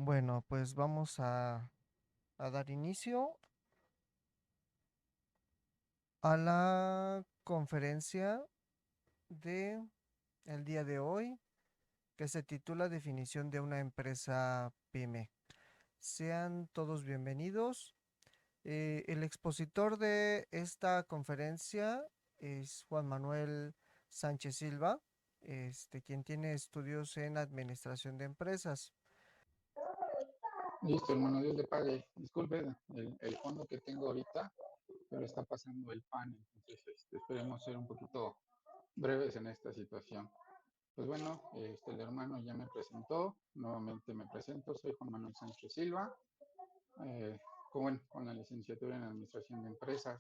Bueno, pues vamos a dar inicio a la conferencia de el día de hoy, que se titula Definición de una empresa pyme. Sean todos bienvenidos. El expositor de esta conferencia es Juan Manuel Sánchez Silva, quien tiene estudios en administración de empresas. Listo, hermano, Dios le pague. Disculpe el fondo que tengo ahorita, pero está pasando el pan, entonces esperemos ser un poquito breves en esta situación. Pues bueno, el hermano ya me presentó, nuevamente me presento, soy Juan Manuel Sánchez Silva, eh, con la licenciatura en Administración de Empresas.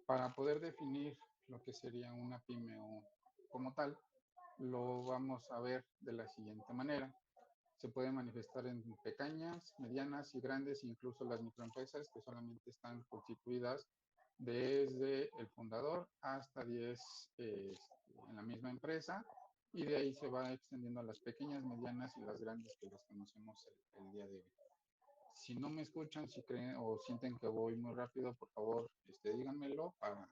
Para poder definir lo que sería una pyme o como tal, lo vamos a ver de la siguiente manera. Se puede manifestar en pequeñas, medianas y grandes, incluso las microempresas que solamente están constituidas desde el fundador hasta 10 en la misma empresa, y de ahí se va extendiendo a las pequeñas, medianas y las grandes que las conocemos el día de hoy. Si no me escuchan, si creen o sienten que voy muy rápido, por favor, díganmelo para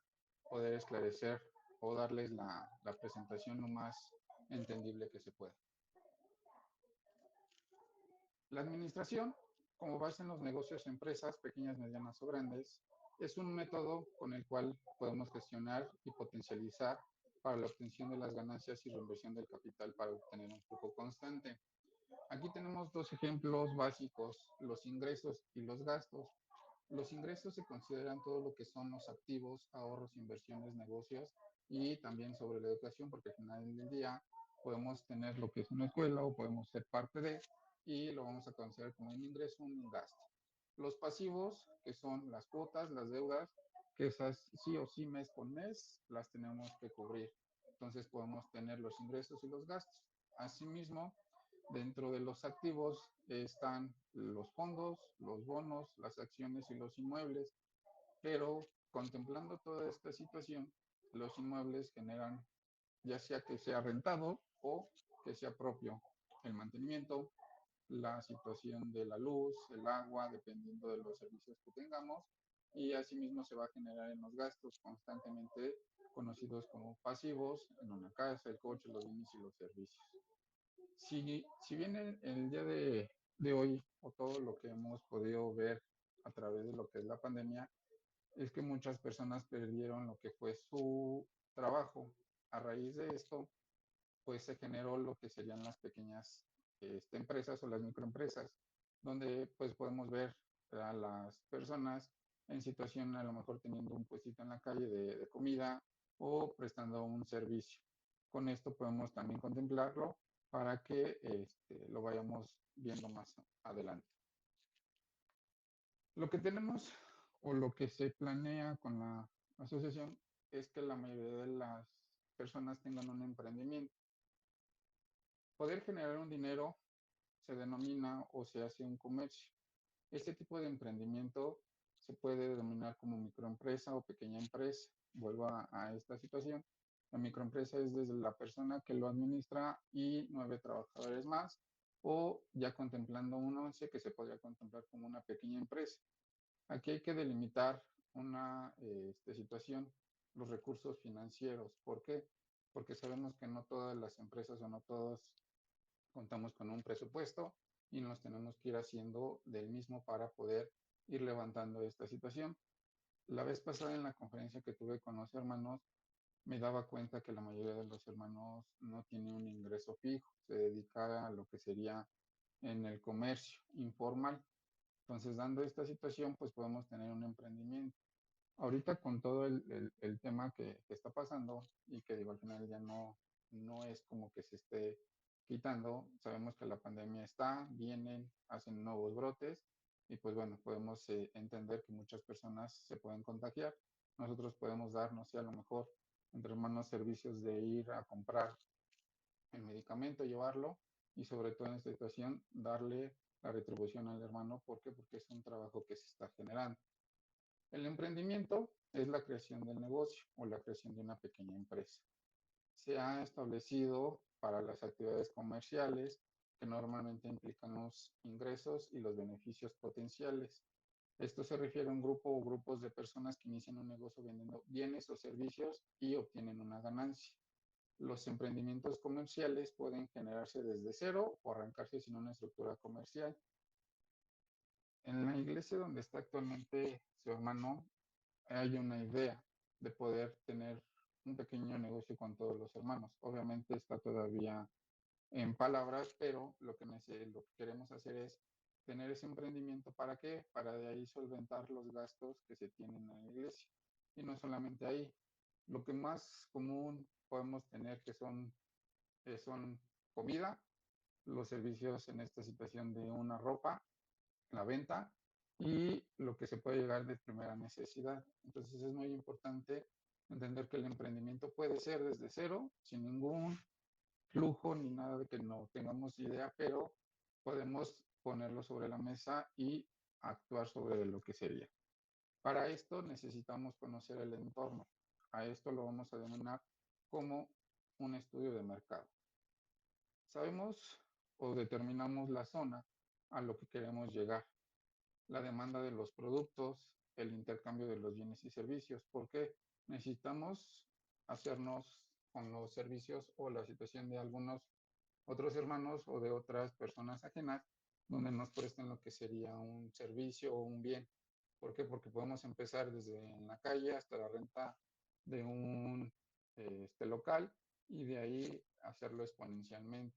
poder esclarecer o darles la presentación lo más entendible que se pueda. La administración, como base en los negocios, empresas, pequeñas, medianas o grandes, es un método con el cual podemos gestionar y potencializar para la obtención de las ganancias y reinversión del capital para obtener un flujo constante. Aquí tenemos dos ejemplos básicos, los ingresos y los gastos. Los ingresos se consideran todo lo que son los activos, ahorros, inversiones, negocios y también sobre la educación, porque al final del día podemos tener lo que es una escuela o podemos ser parte de, y lo vamos a considerar como un ingreso, un gasto. Los pasivos, que son las cuotas, las deudas, que esas sí o sí mes con mes las tenemos que cubrir. Entonces podemos tener los ingresos y los gastos. Asimismo, dentro de los activos están los fondos, los bonos, las acciones y los inmuebles, pero contemplando toda esta situación, los inmuebles generan ya sea que sea rentado o que sea propio el mantenimiento, la situación de la luz, el agua, dependiendo de los servicios que tengamos, y asimismo se va a generar en los gastos constantemente conocidos como pasivos en una casa, el coche, los bienes y los servicios. Si bien el día de hoy, o todo lo que hemos podido ver a través de lo que es la pandemia, es que muchas personas perdieron lo que fue su trabajo. A raíz de esto, pues se generó lo que serían las pequeñas empresas o las microempresas, donde pues podemos ver a las personas en situación a lo mejor teniendo un puestito en la calle de comida o prestando un servicio. Con esto podemos también contemplarlo para que lo vayamos viendo más adelante. Lo que tenemos o lo que se planea con la asociación es que la mayoría de las personas tengan un emprendimiento. Poder generar un dinero se denomina o se hace un comercio. Este tipo de emprendimiento se puede denominar como microempresa o pequeña empresa. Vuelvo a esta situación. La microempresa es desde la persona que lo administra y 9 trabajadores más, o ya contemplando un 11 que se podría contemplar como una pequeña empresa. Aquí hay que delimitar una situación, los recursos financieros. ¿Por qué? Porque sabemos que no todas las empresas o no todos contamos con un presupuesto y nos tenemos que ir haciendo del mismo para poder ir levantando esta situación. La vez pasada en la conferencia que tuve con los hermanos, me daba cuenta que la mayoría de los hermanos no tiene un ingreso fijo, se dedica a lo que sería en el comercio informal. Entonces, dando esta situación, pues podemos tener un emprendimiento. Ahorita con todo el tema que está pasando y que digo, al final ya no es como que se esté quitando, sabemos que la pandemia está, vienen, hacen nuevos brotes y pues bueno, podemos entender que muchas personas se pueden contagiar. Nosotros podemos dar, no sé, a lo mejor entre hermanos servicios de ir a comprar el medicamento, llevarlo y sobre todo en esta situación darle la retribución al hermano. ¿Por qué? Porque es un trabajo que se está generando. El emprendimiento es la creación del negocio o la creación de una pequeña empresa. Se ha establecido para las actividades comerciales que normalmente implican los ingresos y los beneficios potenciales. Esto se refiere a un grupo o grupos de personas que inician un negocio vendiendo bienes o servicios y obtienen una ganancia. Los emprendimientos comerciales pueden generarse desde cero o arrancarse sin una estructura comercial. En la iglesia donde está actualmente su hermano, hay una idea de poder tener un pequeño negocio con todos los hermanos. Obviamente está todavía en palabras, pero lo que queremos hacer es tener ese emprendimiento. ¿Para qué? Para de ahí solventar los gastos que se tienen en la iglesia. Y no solamente ahí. Lo que más común podemos tener son comida, los servicios en esta situación de una ropa, la venta y lo que se puede llegar de primera necesidad. Entonces es muy importante entender que el emprendimiento puede ser desde cero, sin ningún flujo ni nada de que no tengamos idea, pero podemos ponerlo sobre la mesa y actuar sobre lo que sería. Para esto necesitamos conocer el entorno. A esto lo vamos a denominar como un estudio de mercado. Sabemos o determinamos la zona a lo que queremos llegar, la demanda de los productos, el intercambio de los bienes y servicios, porque necesitamos hacernos con los servicios o la situación de algunos otros hermanos o de otras personas ajenas, donde nos presten lo que sería un servicio o un bien. ¿Por qué? Porque podemos empezar desde en la calle hasta la renta de un local y de ahí hacerlo exponencialmente.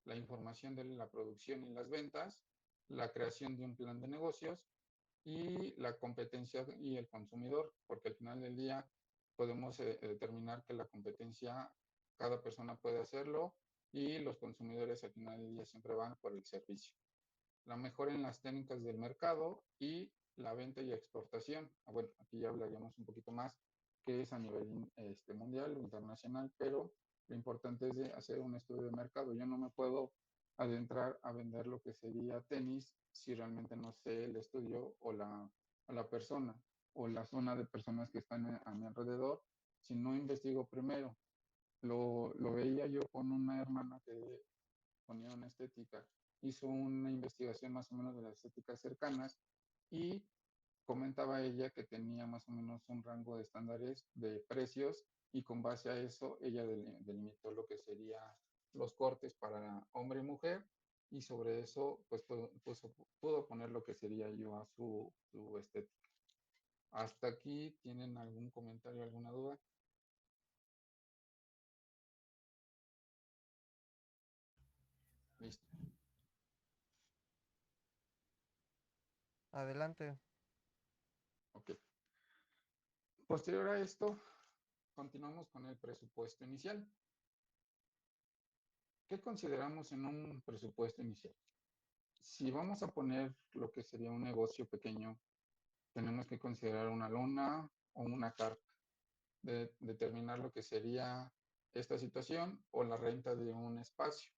La información de la producción y las ventas, la creación de un plan de negocios y la competencia y el consumidor, porque al final del día podemos determinar que la competencia, cada persona puede hacerlo y los consumidores al final del día siempre van por el servicio. La mejora en las técnicas del mercado y la venta y exportación. Bueno, aquí ya hablaríamos un poquito más que es a nivel mundial o internacional, pero lo importante es de hacer un estudio de mercado. Yo no me puedo adentrar a vender lo que sería tenis si realmente no sé el estudio o la persona o la zona de personas que están a mi alrededor, si no investigo primero. Lo veía yo con una hermana que ponía una estética, hizo una investigación más o menos de las estéticas cercanas y comentaba ella que tenía más o menos un rango de estándares de precios y con base a eso ella delimitó lo que sería los cortes para hombre y mujer y sobre eso pues pudo poner lo que sería yo a su estética. ¿Hasta aquí tienen algún comentario, alguna duda? Listo. Adelante. Ok. Posterior a esto, continuamos con el presupuesto inicial. ¿Qué consideramos en un presupuesto inicial? Si vamos a poner lo que sería un negocio pequeño, tenemos que considerar una lona o una carta, de determinar lo que sería esta situación o la renta de un espacio,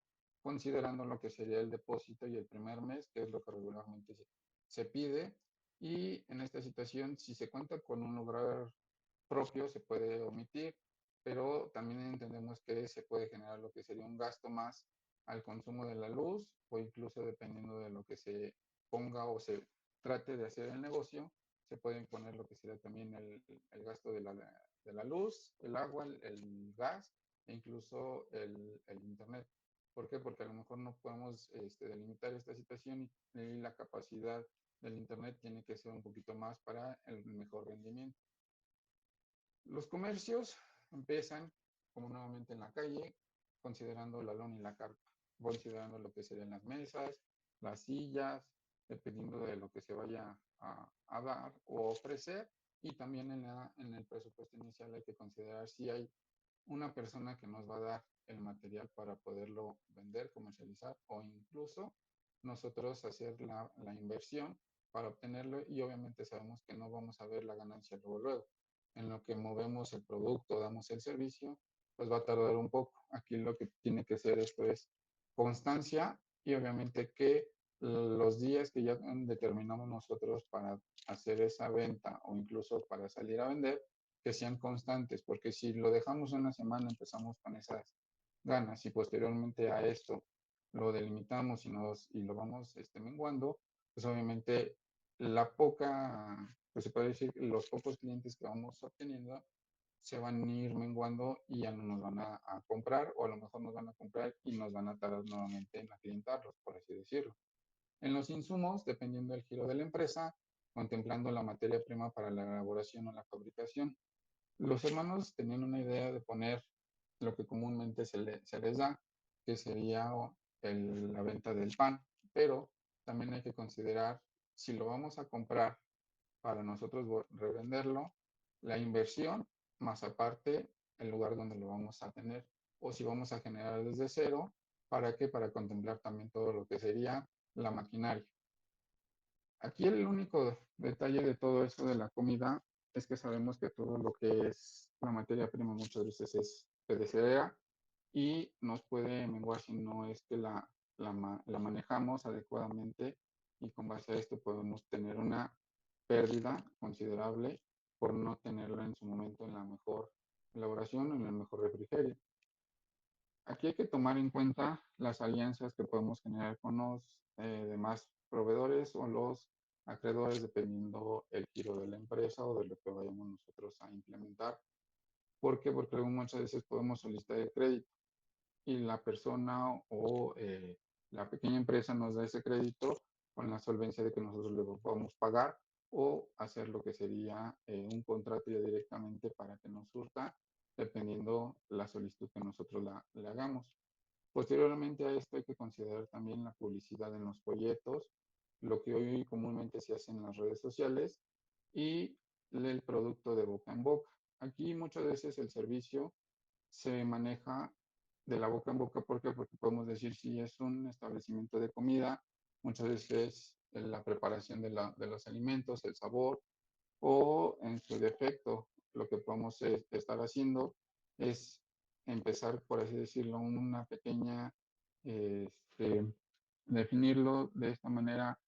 considerando lo que sería el depósito y el primer mes, que es lo que regularmente se pide. Y en esta situación, si se cuenta con un lugar propio, se puede omitir, pero también entendemos que se puede generar lo que sería un gasto más al consumo de la luz o incluso dependiendo de lo que se ponga o se trate de hacer el negocio, se puede imponer lo que sería también el gasto de la luz, el agua, el gas e incluso el internet. ¿Por qué? Porque a lo mejor no podemos delimitar esta situación y la capacidad del internet tiene que ser un poquito más para el mejor rendimiento. Los comercios empiezan como nuevamente en la calle, considerando la lona y la carpa, considerando lo que serían las mesas, las sillas, dependiendo de lo que se vaya a dar o ofrecer. Y también en el presupuesto inicial hay que considerar si hay una persona que nos va a dar el material para poderlo vender, comercializar o incluso nosotros hacer la inversión para obtenerlo y obviamente sabemos que no vamos a ver la ganancia luego, luego. En lo que movemos el producto, damos el servicio, pues va a tardar un poco. Aquí lo que tiene que ser esto es constancia y obviamente que los días que ya determinamos nosotros para hacer esa venta o incluso para salir a vender, que sean constantes, porque si lo dejamos una semana empezamos con esas ganas y posteriormente a esto lo delimitamos y lo vamos menguando, pues obviamente la poca, pues se puede decir, los pocos clientes que vamos obteniendo se van a ir menguando y ya no nos van a comprar, o a lo mejor nos van a comprar y nos van a tardar nuevamente en aclientarlos, por así decirlo. En los insumos, dependiendo del giro de la empresa, contemplando la materia prima para la elaboración o la fabricación. Los hermanos tenían una idea de poner lo que comúnmente se les da, que sería la venta del pan, pero también hay que considerar si lo vamos a comprar para nosotros revenderlo, la inversión, más aparte el lugar donde lo vamos a tener, o si vamos a generar desde cero, ¿para qué? Para contemplar también todo lo que sería la maquinaria. Aquí el único detalle de todo esto de la comida es que sabemos que todo lo que es la materia prima muchas veces es perecedera y nos puede menguar si no es que la manejamos adecuadamente, y con base a esto podemos tener una pérdida considerable por no tenerla en su momento en la mejor elaboración o en el mejor refrigerio. Aquí hay que tomar en cuenta las alianzas que podemos generar con los demás proveedores o los acreedores, dependiendo el giro de la empresa o de lo que vayamos nosotros a implementar. ¿Por qué? Porque muchas veces podemos solicitar el crédito y la persona o la pequeña empresa nos da ese crédito con la solvencia de que nosotros le podamos pagar o hacer lo que sería un contrato ya directamente para que nos surta, dependiendo la solicitud que nosotros le hagamos. Posteriormente a esto hay que considerar también la publicidad en los folletos, lo que hoy comúnmente se hace en las redes sociales, y el producto de boca en boca. Aquí muchas veces el servicio se maneja de la boca en boca. ¿Por qué? Porque podemos decir, si es un establecimiento de comida, muchas veces la preparación de los alimentos, el sabor, o en su defecto, lo que podemos estar haciendo es empezar, por así decirlo, una pequeña, definirlo de esta manera,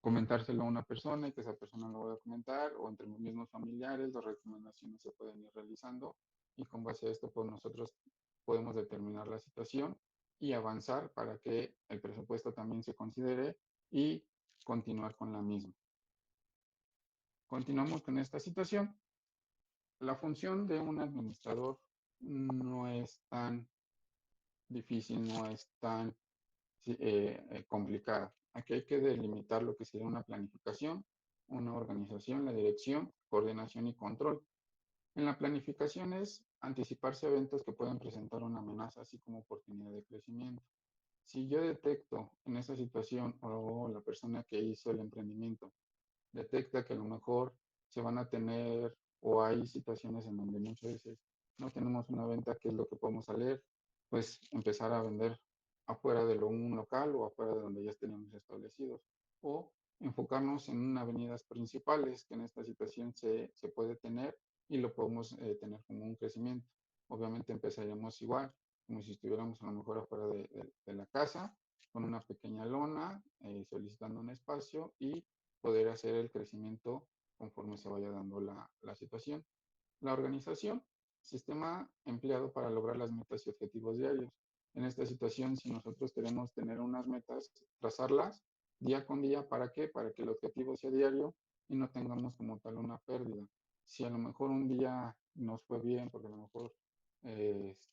comentárselo a una persona y que esa persona lo vaya a comentar, o entre los mismos familiares, las recomendaciones se pueden ir realizando, y con base a esto, pues nosotros podemos determinar la situación y avanzar para que el presupuesto también se considere y continuar con la misma. Continuamos con esta situación. La función de un administrador no es tan difícil, no es tan complicada. Aquí hay que delimitar lo que sería una planificación, una organización, la dirección, coordinación y control. En la planificación es anticiparse a eventos que pueden presentar una amenaza, así como oportunidad de crecimiento. Si yo detecto en esa situación, o la persona que hizo el emprendimiento detecta que a lo mejor se van a tener, o hay situaciones en donde muchas veces no tenemos una venta, que es lo que podemos salir, pues empezar a vender afuera de un local o afuera de donde ya tenemos establecidos, o enfocarnos en avenidas principales, que en esta situación se puede tener y lo podemos tener como un crecimiento. Obviamente empezaríamos igual, como si estuviéramos a lo mejor afuera de la casa, con una pequeña lona, solicitando un espacio y poder hacer el crecimiento conforme se vaya dando la situación. La organización, sistema empleado para lograr las metas y objetivos diarios. En esta situación, si nosotros queremos tener unas metas, trazarlas día con día, ¿para qué? Para que el objetivo sea diario y no tengamos como tal una pérdida. Si a lo mejor un día nos fue bien, porque a lo mejor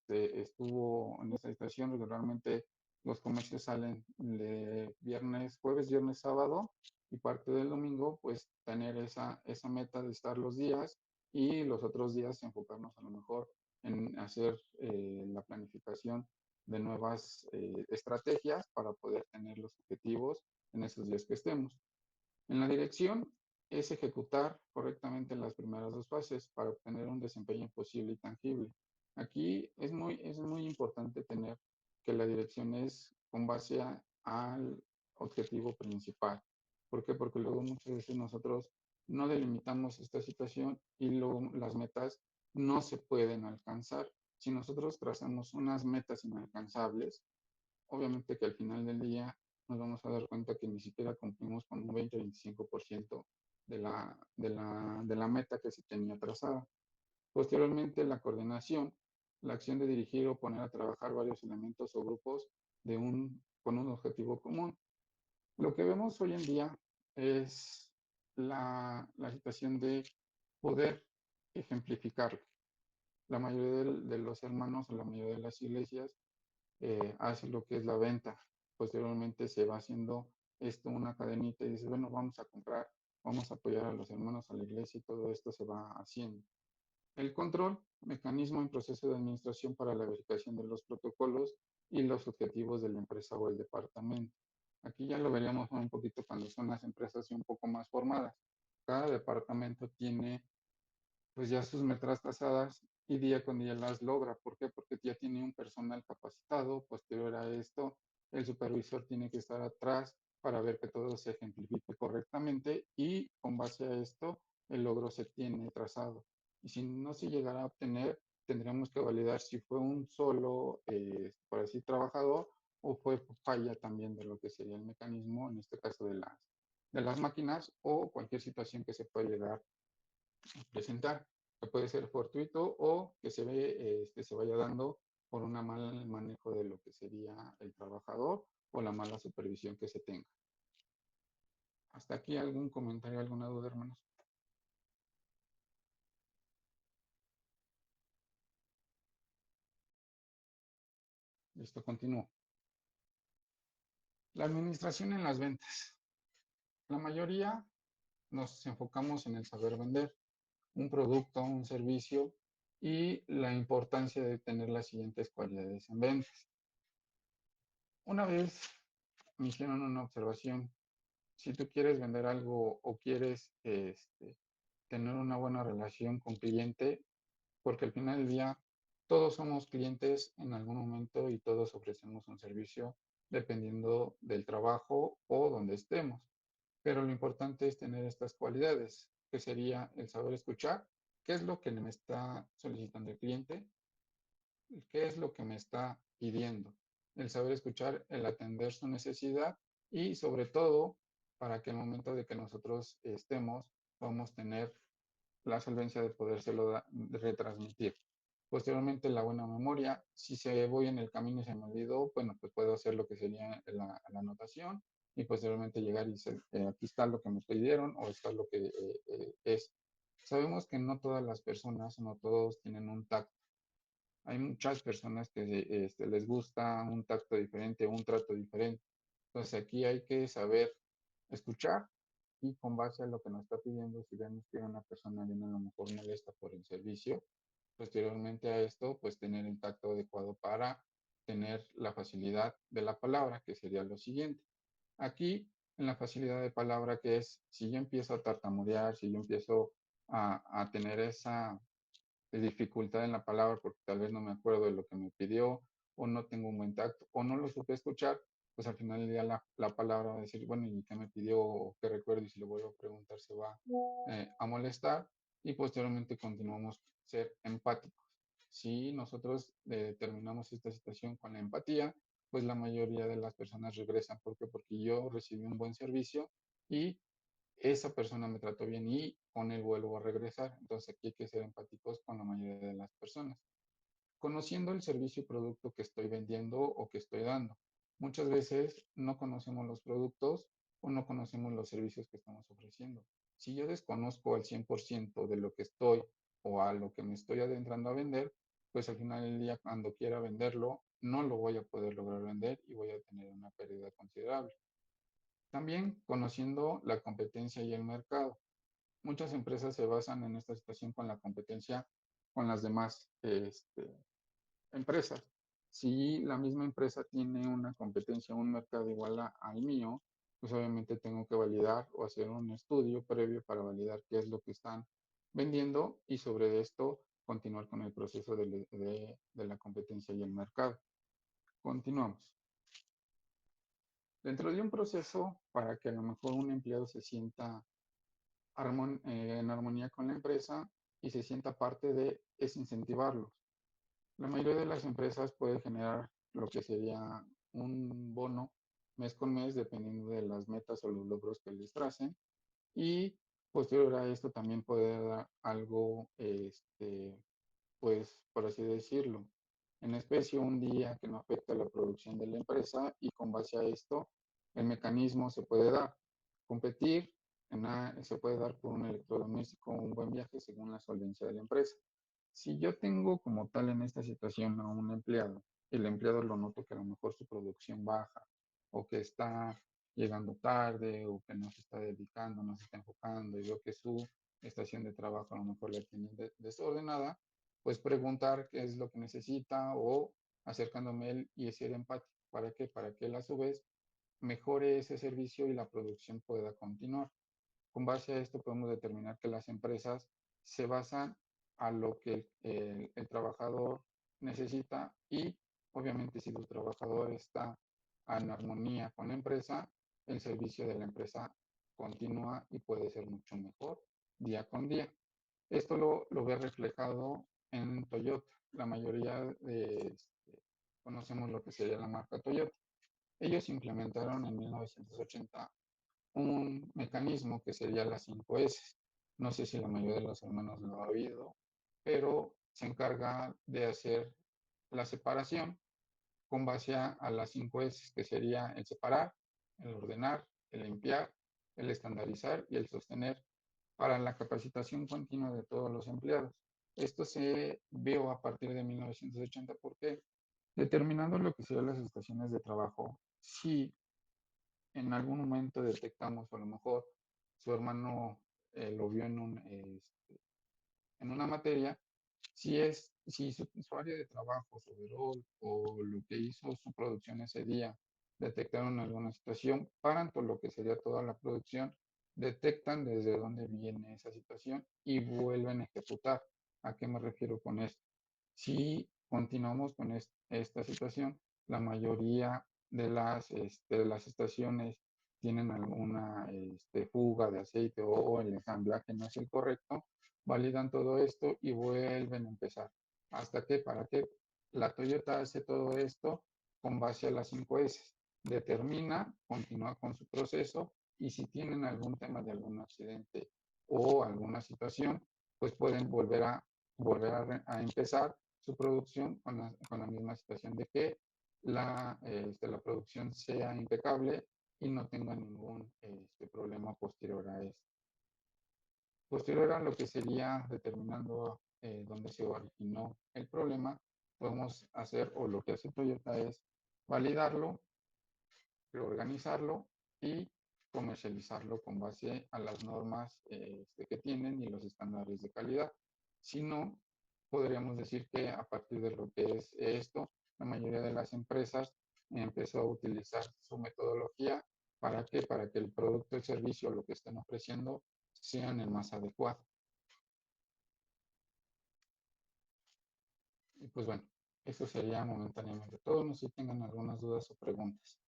estuvo en esta situación, regularmente los comercios salen de viernes, jueves, viernes, sábado, y parte del domingo, pues tener esa meta de estar los días, y los otros días enfocarnos a lo mejor en hacer la planificación de nuevas estrategias para poder tener los objetivos en esos días que estemos. En la dirección es ejecutar correctamente las primeras dos fases para obtener un desempeño posible y tangible. Aquí es muy importante tener que la dirección es con base al objetivo principal. ¿Por qué? Porque luego muchas veces nosotros no delimitamos esta situación y luego las metas no se pueden alcanzar. Si nosotros trazamos unas metas inalcanzables, obviamente que al final del día nos vamos a dar cuenta que ni siquiera cumplimos con un 20-25% de la meta que se tenía trazada. Posteriormente, la coordinación, la acción de dirigir o poner a trabajar varios elementos o grupos de un con un objetivo común. Lo que vemos hoy en día es la situación de poder ejemplificarlo. La mayoría de los hermanos o la mayoría de las iglesias hace lo que es la venta. Posteriormente se va haciendo esto una cadenita y dice, bueno, vamos a comprar, vamos a apoyar a los hermanos, a la iglesia y todo esto se va haciendo. El control, mecanismo en proceso de administración para la verificación de los protocolos y los objetivos de la empresa o el departamento. Aquí ya lo veríamos un poquito cuando son las empresas un poco más formadas. Cada departamento tiene pues ya sus metas trazadas y día con día las logra. ¿Por qué? Porque ya tiene un personal capacitado. Posterior a esto, el supervisor tiene que estar atrás para ver que todo se ejemplifique correctamente y con base a esto el logro se tiene trazado. Y si no se llegara a obtener, tendríamos que validar si fue un solo, por así, trabajador o fue falla también de lo que sería el mecanismo, en este caso de las máquinas o cualquier situación que se pueda llegar presentar, que puede ser fortuito o que se vaya dando por un mal manejo de lo que sería el trabajador o la mala supervisión que se tenga. Hasta aquí algún comentario, alguna duda, hermanos. Listo, continúo. La administración en las ventas. La mayoría nos enfocamos en el saber vender un producto, un servicio y la importancia de tener las siguientes cualidades en ventas. Una vez me hicieron una observación. Si tú quieres vender algo o quieres tener una buena relación con cliente, porque al final del día todos somos clientes en algún momento y todos ofrecemos un servicio dependiendo del trabajo o donde estemos. Pero lo importante es tener estas cualidades, que sería el saber escuchar, qué es lo que me está solicitando el cliente, qué es lo que me está pidiendo, el saber escuchar, el atender su necesidad y sobre todo para que el momento de que nosotros estemos podamos tener la solvencia de podérselo retransmitir. Posteriormente, la buena memoria. Si se voy en el camino y se me olvidó, bueno, pues puedo hacer lo que sería la anotación y posteriormente llegar y decir, aquí está lo que me pidieron o está lo que es. Sabemos que no todas las personas, no todos tienen un tacto. Hay muchas personas que les gusta un tacto diferente, un trato diferente. Entonces aquí hay que saber escuchar y con base a lo que nos está pidiendo, si vemos que una persona viene a lo mejor molesta por el servicio, posteriormente a esto, pues tener el tacto adecuado para tener la facilidad de la palabra, que sería lo siguiente. Aquí, en la facilidad de palabra, que es, si yo empiezo a tartamudear, si yo empiezo a tener esa de dificultad en la palabra porque tal vez no me acuerdo de lo que me pidió o no tengo un buen tacto o no lo supe escuchar, pues al final del día la palabra va a decir, bueno, ¿y qué me pidió o qué recuerdo? Y si lo vuelvo a preguntar se va a molestar y posteriormente continuamos a ser empáticos. Si nosotros terminamos esta situación con la empatía, pues la mayoría de las personas regresan. ¿Por qué? Porque yo recibí un buen servicio y esa persona me trató bien y con él vuelvo a regresar. Entonces aquí hay que ser empáticos con la mayoría de las personas. Conociendo el servicio y producto que estoy vendiendo o que estoy dando. Muchas veces no conocemos los productos o no conocemos los servicios que estamos ofreciendo. Si yo desconozco al 100% de lo que estoy o a lo que me estoy adentrando a vender, pues al final del día cuando quiera venderlo, no lo voy a poder lograr vender y voy a tener una pérdida considerable. También conociendo la competencia y el mercado. Muchas empresas se basan en esta situación con la competencia con las demás empresas. Si la misma empresa tiene una competencia, un mercado igual al mío, pues obviamente tengo que validar o hacer un estudio previo para validar qué es lo que están vendiendo y sobre esto continuar con el proceso de la competencia y el mercado. Continuamos. Dentro de un proceso para que a lo mejor un empleado se sienta en armonía con la empresa y se sienta parte de, es incentivarlos. La mayoría de las empresas puede generar lo que sería un bono mes con mes, dependiendo de las metas o los logros que les tracen. Y posterior a esto también puede dar algo, pues, por así decirlo, en especie un día que no afecta la producción de la empresa y con base a esto el mecanismo se puede dar. Competir se puede dar por un electrodoméstico o un buen viaje según la solvencia de la empresa. Si yo tengo como tal en esta situación a un empleado, el empleado lo noto que a lo mejor su producción baja o que está llegando tarde o que no se está dedicando, no se está enfocando y veo que su estación de trabajo a lo mejor la tiene desordenada, pues preguntar qué es lo que necesita o acercándome a él y ser empático. ¿Para qué? Para que él a su vez mejore ese servicio y la producción pueda continuar. Con base a esto podemos determinar que las empresas se basan a lo que el trabajador necesita y obviamente si el trabajador está en armonía con la empresa, el servicio de la empresa continúa y puede ser mucho mejor día con día. Esto lo ve reflejado en Toyota. La mayoría conocemos lo que sería la marca Toyota. Ellos implementaron en 1980 un mecanismo que sería las 5S. No sé si la mayoría de los hermanos lo ha oído, pero se encarga de hacer la separación con base a las 5S, que sería el separar, el ordenar, el limpiar, el estandarizar y el sostener para la capacitación continua de todos los empleados. Esto se vio a partir de 1980 porque determinando lo que serían las estaciones de trabajo, si en algún momento detectamos, o a lo mejor su hermano lo vio en una materia, si su área de trabajo, su overall o lo que hizo su producción ese día, detectaron alguna situación, paran por lo que sería toda la producción, detectan desde dónde viene esa situación y vuelven a ejecutar. ¿A qué me refiero con esto? Si continuamos con esta situación, la mayoría de las estaciones tienen alguna fuga de aceite o el ensamblaje no es el correcto, validan todo esto y vuelven a empezar. ¿Hasta que para qué? La Toyota hace todo esto con base a las 5S. Determina, continúa con su proceso y si tienen algún tema de algún accidente o alguna situación, pues pueden volver a empezar su producción con la misma situación de que la producción sea impecable y no tenga ningún problema posterior a esto. Posterior a lo que sería determinando dónde se originó el problema, podemos hacer, o lo que hace Toyota es validarlo, reorganizarlo y comercializarlo con base a las normas que tienen y los estándares de calidad. Si no, podríamos decir que a partir de lo que es esto, la mayoría de las empresas empezó a utilizar su metodología. ¿Para qué? Para que el producto, el servicio, lo que estén ofreciendo sean el más adecuado. Y pues bueno, eso sería momentáneamente todo. No sé si tengan algunas dudas o preguntas.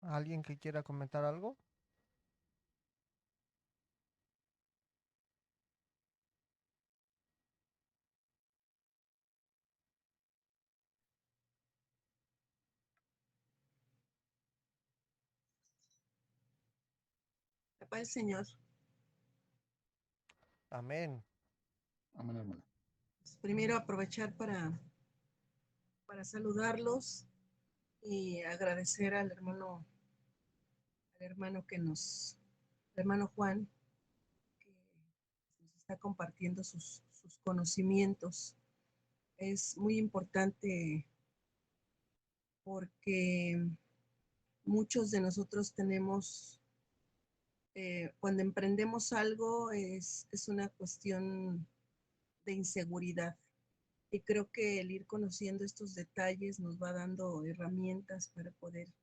¿Alguien que quiera comentar algo? La paz del Señor. Amén. Amén, hermano. Pues primero aprovechar para saludarlos y agradecer al hermano el hermano Juan, que nos está compartiendo sus conocimientos. Es muy importante porque muchos de nosotros tenemos, cuando emprendemos algo, es una cuestión de inseguridad. Y creo que el ir conociendo estos detalles nos va dando herramientas para poder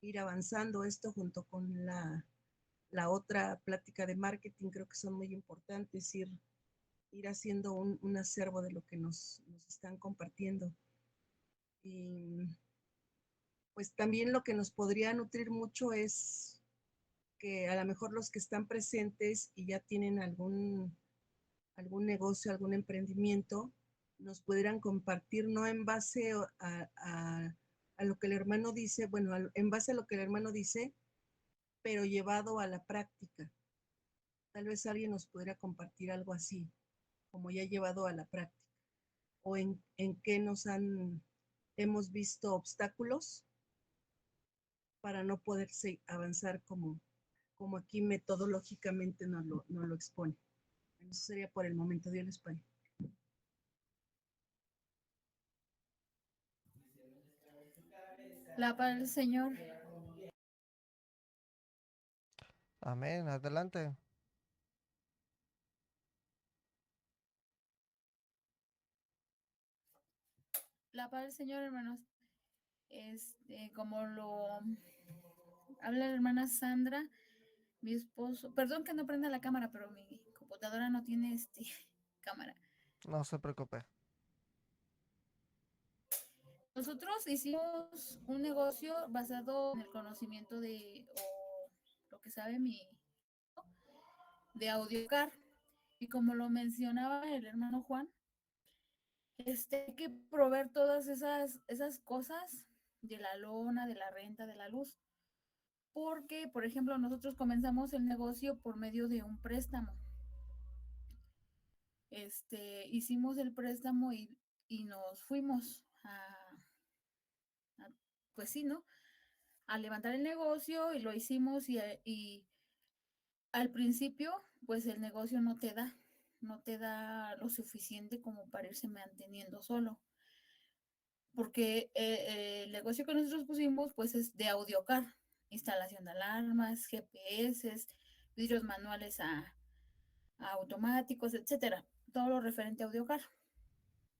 ir avanzando esto junto con la otra plática de marketing. Creo que son muy importantes ir haciendo un acervo de lo que nos están compartiendo. Y pues también lo que nos podría nutrir mucho es que a lo mejor los que están presentes y ya tienen algún negocio, algún emprendimiento, nos pudieran compartir, no en base a lo que el hermano dice, bueno, en base a lo que el hermano dice, pero llevado a la práctica. Tal vez alguien nos pudiera compartir algo así, como ya llevado a la práctica, o en qué hemos visto obstáculos para no poder avanzar como aquí metodológicamente nos lo expone. Eso sería por el momento. Dios les pague. La paz del Señor. Amén. Adelante. La paz del Señor, hermanos. Como lo habla la hermana Sandra, mi esposo, perdón que no prenda la cámara, pero mi computadora no tiene cámara. No se preocupe. Nosotros hicimos un negocio basado en el conocimiento o lo que sabe de AudioCar. Y como lo mencionaba el hermano Juan, hay que proveer todas esas cosas de la lona, de la renta, de la luz. Porque, por ejemplo, nosotros comenzamos el negocio por medio de un préstamo. Hicimos el préstamo y nos fuimos pues sí, ¿no? A levantar el negocio y lo hicimos y al principio, pues el negocio no te da lo suficiente como para irse manteniendo solo. Porque el negocio que nosotros pusimos, pues es de AudioCar, instalación de alarmas, GPS, vidrios manuales a automáticos, etcétera, todo lo referente a AudioCar.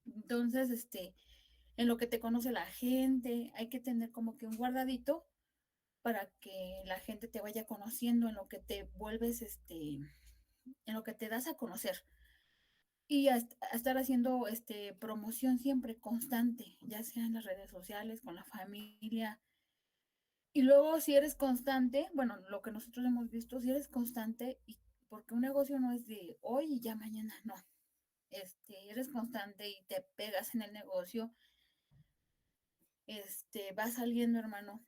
Entonces, en lo que te conoce la gente, hay que tener como que un guardadito para que la gente te vaya conociendo, en lo que te vuelves, en lo que te das a conocer. Y a estar haciendo promoción siempre constante, ya sea en las redes sociales, con la familia. Y luego si eres constante, bueno, lo que nosotros hemos visto, si eres constante, porque un negocio no es de hoy y ya mañana, no. Eres constante y te pegas en el negocio, va saliendo, hermano.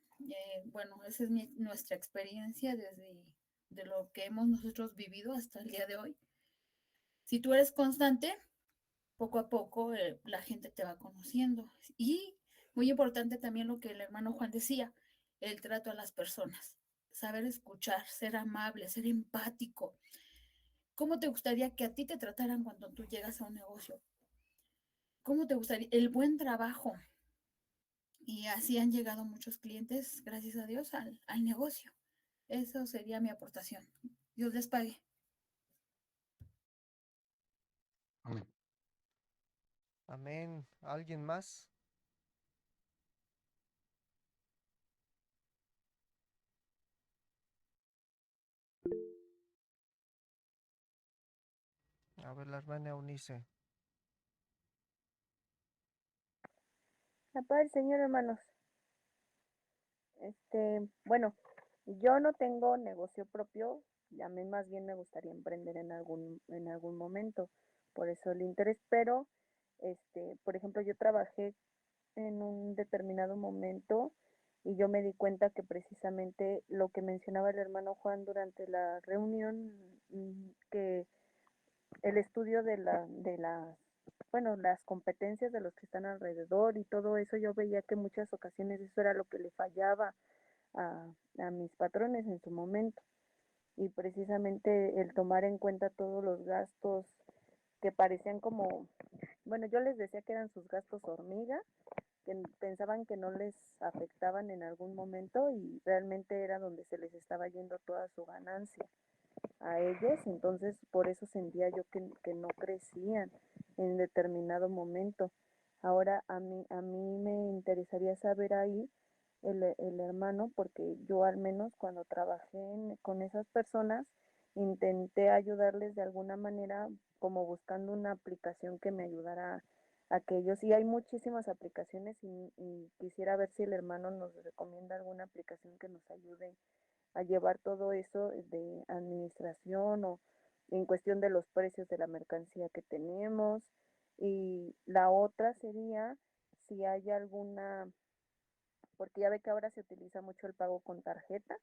Bueno, esa es nuestra experiencia de lo que hemos nosotros vivido hasta el día de hoy. Si tú eres constante, poco a poco la gente te va conociendo. Y muy importante también lo que el hermano Juan decía, el trato a las personas, saber escuchar, ser amable, ser empático. ¿Cómo te gustaría que a ti te trataran cuando tú llegas a un negocio? ¿Cómo te gustaría? El buen trabajo. Y así han llegado muchos clientes, gracias a Dios, al negocio. Eso sería mi aportación. Dios les pague. Amén. Amén. ¿Alguien más? A ver, la hermana Eunice. La paz del Señor, hermanos. Bueno, yo no tengo negocio propio, y a mí más bien me gustaría emprender en algún momento, por eso el interés, pero, por ejemplo, yo trabajé en un determinado momento y yo me di cuenta que precisamente lo que mencionaba el hermano Juan durante la reunión, que el estudio bueno, las competencias de los que están alrededor y todo eso, yo veía que en muchas ocasiones eso era lo que le fallaba a, a mis patrones en su momento. Y precisamente el tomar en cuenta todos los gastos que parecían como, bueno, yo les decía que eran sus gastos hormiga, que pensaban que no les afectaban en algún momento y realmente era donde se les estaba yendo toda su ganancia a ellos, entonces por eso sentía yo que no crecían en determinado momento. Ahora a mí me interesaría saber ahí el hermano, porque yo al menos cuando trabajé con esas personas, intenté ayudarles de alguna manera, como buscando una aplicación que me ayudara a que ellos, y hay muchísimas aplicaciones y quisiera ver si el hermano nos recomienda alguna aplicación que nos ayude a llevar todo eso de administración en cuestión de los precios de la mercancía que tenemos. Y la otra sería si hay alguna, porque ya ve que ahora se utiliza mucho el pago con tarjeta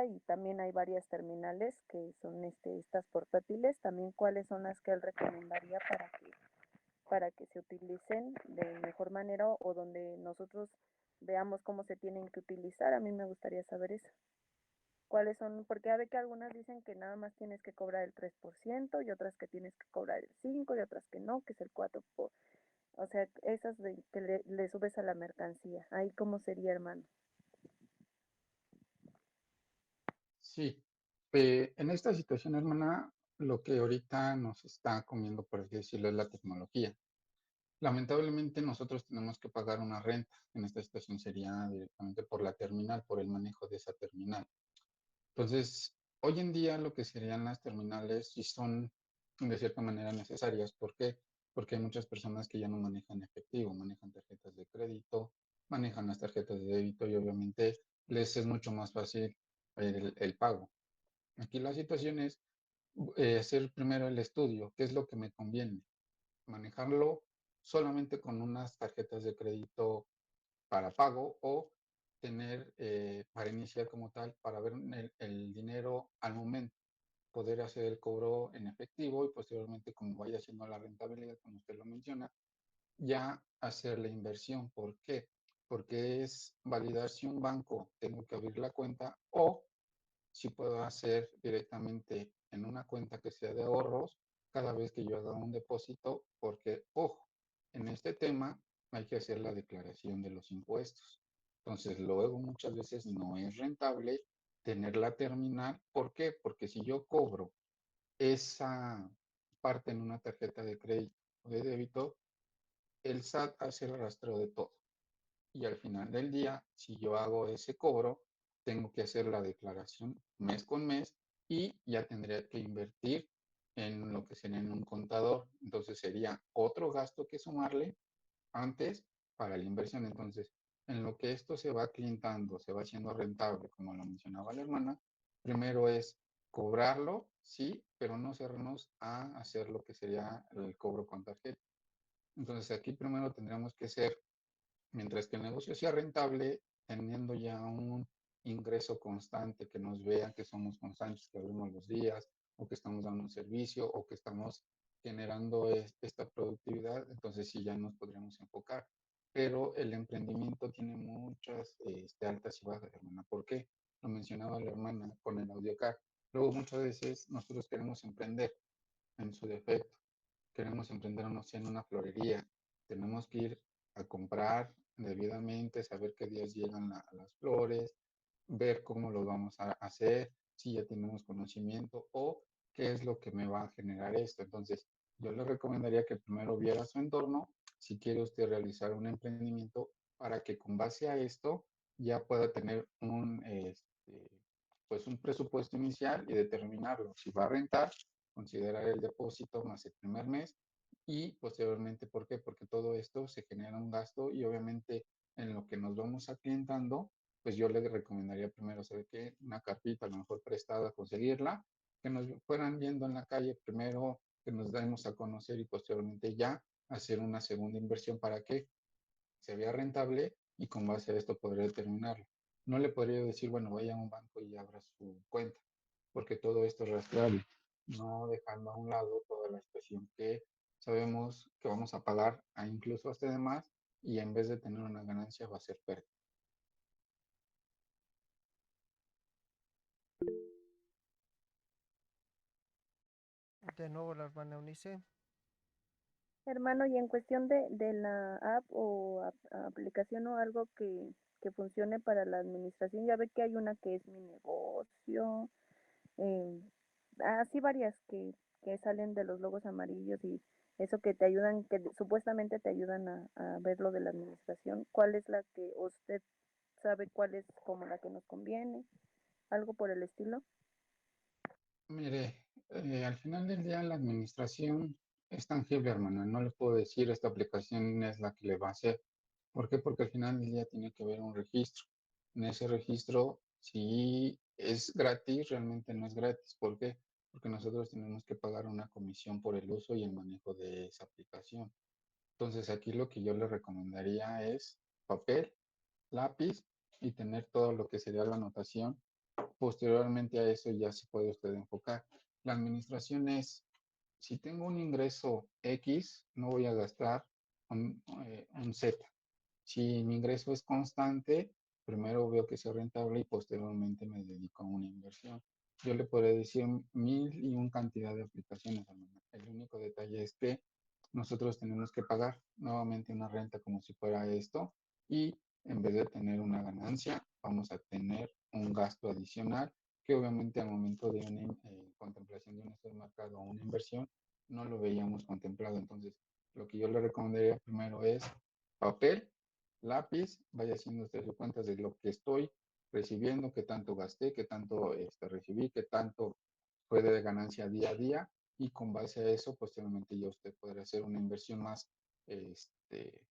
y también hay varias terminales que son estas portátiles, también cuáles son las que él recomendaría para que se utilicen de mejor manera o donde nosotros veamos cómo se tienen que utilizar. A mí me gustaría saber eso. ¿Cuáles son? Porque a ver que algunas dicen que nada más tienes que cobrar el 3% y otras que tienes que cobrar el 5% y otras que no, que es el 4%. O sea, esas de que le subes a la mercancía. Ahí cómo sería, hermano. Sí, en esta situación, hermana, lo que ahorita nos está comiendo, por así decirlo, es la tecnología. Lamentablemente nosotros tenemos que pagar una renta. En esta situación sería directamente por la terminal, por el manejo de esa terminal. Entonces, hoy en día lo que serían las terminales sí son de cierta manera necesarias. ¿Por qué? Porque hay muchas personas que ya no manejan efectivo, manejan tarjetas de crédito, manejan las tarjetas de débito y obviamente les es mucho más fácil el pago. Aquí la situación es hacer primero el estudio, qué es lo que me conviene, manejarlo solamente con unas tarjetas de crédito para pago o tener para iniciar como tal, para ver el dinero al momento, poder hacer el cobro en efectivo y posteriormente, como vaya haciendo la rentabilidad, como usted lo menciona, ya hacer la inversión. ¿Por qué? Porque es validar si un banco tengo que abrir la cuenta o si puedo hacer directamente en una cuenta que sea de ahorros cada vez que yo haga un depósito, porque, ojo, en este tema hay que hacer la declaración de los impuestos. Entonces, luego muchas veces no es rentable tener la terminal. ¿Por qué? Porque si yo cobro esa parte en una tarjeta de crédito o de débito, el SAT hace el rastreo de todo y al final del día, si yo hago ese cobro, tengo que hacer la declaración mes con mes y ya tendría que invertir en lo que sería en un contador. Entonces sería otro gasto que sumarle antes para la inversión. Entonces, en lo que esto se va clientando, se va haciendo rentable, como lo mencionaba la hermana, primero es cobrarlo, sí, pero no cerrarnos a hacer lo que sería el cobro con tarjeta. Entonces, aquí primero tendríamos que ser mientras que el negocio sea rentable, teniendo ya un ingreso constante, que nos vean que somos constantes, que abrimos los días, o que estamos dando un servicio, o que estamos generando esta productividad, entonces sí ya nos podríamos enfocar. Pero el emprendimiento tiene muchas altas y bajas, hermana. ¿Por qué? Lo mencionaba la hermana con el audiocar. Luego muchas veces nosotros queremos emprender en su defecto, queremos emprender en una florería, tenemos que ir a comprar debidamente, saber qué días llegan las flores, ver cómo lo vamos a hacer, si ya tenemos conocimiento o qué es lo que me va a generar esto. Entonces, yo le recomendaría que primero viera su entorno, si quiere usted realizar un emprendimiento, para que con base a esto ya pueda tener pues un presupuesto inicial y determinarlo. Si va a rentar, considerar el depósito más el primer mes y posteriormente, ¿por qué? Porque todo esto se genera un gasto y obviamente en lo que nos vamos aclientando, pues yo le recomendaría primero, ¿sabe qué? Una carpita, a lo mejor prestada, conseguirla, que nos fueran viendo en la calle primero, que nos demos a conocer y posteriormente ya hacer una segunda inversión para que se vea rentable y con base a esto poder determinarlo. No le podría decir, bueno, vaya a un banco y abra su cuenta, porque todo esto es rastreable, no dejando a un lado toda la expresión que sabemos que vamos a pagar a incluso hasta de más y en vez de tener una ganancia va a ser pérdida. De nuevo la hermana Eunice. Hermano, y en cuestión de la app o aplicación o algo que funcione para la administración, ya ve que hay una que es mi negocio, eh, así varias que salen de los logos amarillos y eso que te ayudan, que supuestamente te ayudan a ver lo de la administración. ¿Cuál es la que usted sabe cuál es como la que nos conviene? ¿Algo por el estilo? Mire, al final del día la administración es tangible, hermana. No le puedo decir esta aplicación es la que le va a hacer. ¿Por qué? Porque al final del día tiene que haber un registro. En ese registro, si ¿Es gratis? Realmente no es gratis. ¿Por qué? Porque nosotros tenemos que pagar una comisión por el uso y el manejo de esa aplicación. Entonces aquí lo que yo le recomendaría es papel, lápiz y tener todo lo que sería la anotación. Posteriormente a eso ya se puede usted enfocar. La administración es, si tengo un ingreso X, no voy a gastar un Z. Si mi ingreso es constante, primero veo que sea rentable y posteriormente me dedico a una inversión. Yo le podría decir mil y un cantidad de aplicaciones, hermano. El único detalle es que nosotros tenemos que pagar nuevamente una renta como si fuera esto y en vez de tener una ganancia, vamos a tener un gasto adicional que obviamente al momento de una contemplación de un estudio de mercado o una inversión no lo veíamos contemplado. Entonces, lo que yo le recomendaría primero es papel, lápiz, vaya haciendo usted sus cuentas de lo que estoy recibiendo, qué tanto gasté, qué tanto recibí, qué tanto fue de ganancia día a día y con base a eso, posteriormente ya usted podrá hacer una inversión más este,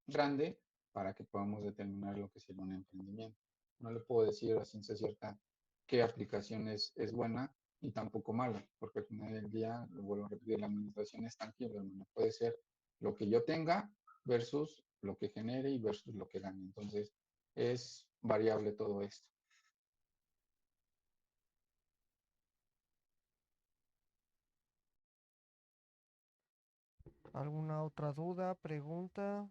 grande para que podamos determinar lo que sería un emprendimiento. No le puedo decir a ciencia cierta qué aplicación es buena y tampoco mala, porque al final del día, lo vuelvo a repetir, la administración es tangible, no puede ser lo que yo tenga versus lo que genere y versus lo que gane. Entonces, es variable todo esto. ¿Alguna otra duda, pregunta?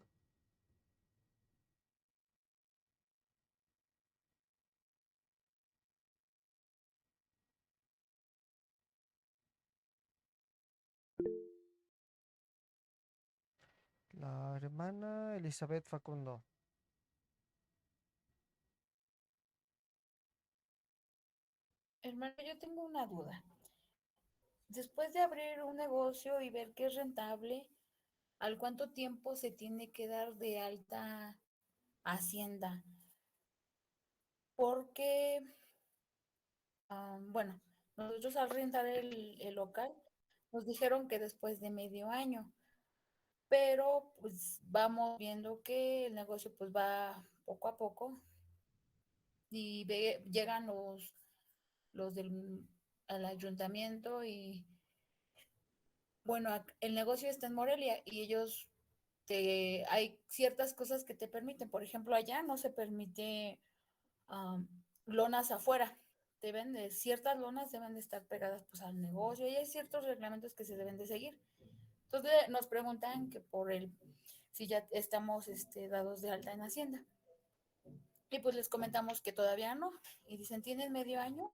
La hermana Elizabeth Facundo. Hermano, yo tengo una duda. Después de abrir un negocio y ver que es rentable, ¿al cuánto tiempo se tiene que dar de alta Hacienda? Porque, bueno, nosotros al rentar el local nos dijeron que después de medio año, pero pues vamos viendo que el negocio pues va poco a poco y llegan los del al ayuntamiento y bueno, el negocio está en Morelia y ellos hay ciertas cosas que te permiten. Por ejemplo, allá no se permite um, lonas afuera. Ciertas lonas deben de estar pegadas pues al negocio y hay ciertos reglamentos que se deben de seguir. Entonces nos preguntan que si ya estamos dados de alta en Hacienda. Y pues les comentamos que todavía no. Y dicen, tienen medio año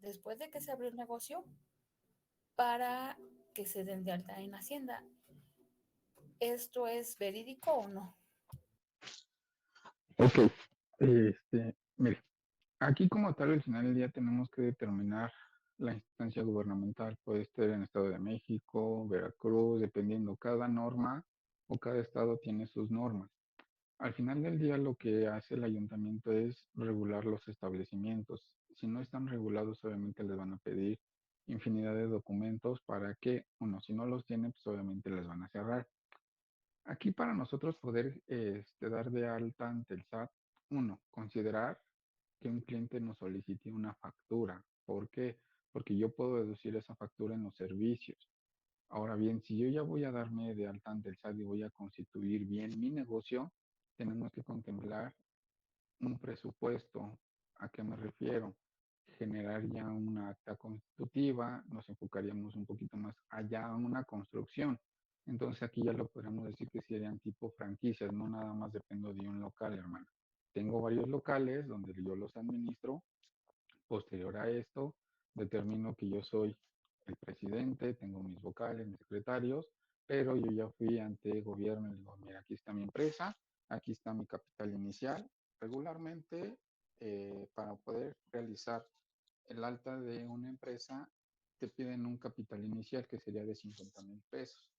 después de que se abrió el negocio para que se den de alta en Hacienda. ¿Esto es verídico o no? Ok, mire, aquí como tal al final del día tenemos que determinar la instancia gubernamental, puede estar en Estado de México, Veracruz, dependiendo, cada norma o cada estado tiene sus normas. Al final del día lo que hace el ayuntamiento es regular los establecimientos. Si no están regulados, obviamente les van a pedir infinidad de documentos para que, uno, si no los tienen, pues obviamente les van a cerrar. Aquí para nosotros poder dar de alta ante el SAT, uno, considerar que un cliente nos solicite una factura. ¿Por qué? Porque yo puedo deducir esa factura en los servicios. Ahora bien, si yo ya voy a darme de alta ante el SAT y voy a constituir bien mi negocio, tenemos que contemplar un presupuesto. ¿A qué me refiero? Generar ya una acta constitutiva, nos enfocaríamos un poquito más allá en una construcción. Entonces aquí ya lo podríamos decir que serían tipo franquicias, no nada más dependo de un local, hermano. Tengo varios locales donde yo los administro. Posterior a esto, determino que yo soy el presidente, tengo mis vocales, mis secretarios, pero yo ya fui ante gobierno y digo, mira, aquí está mi empresa, aquí está mi capital inicial. Regularmente, para poder realizar el alta de una empresa, te piden un capital inicial que sería de 50,000 pesos.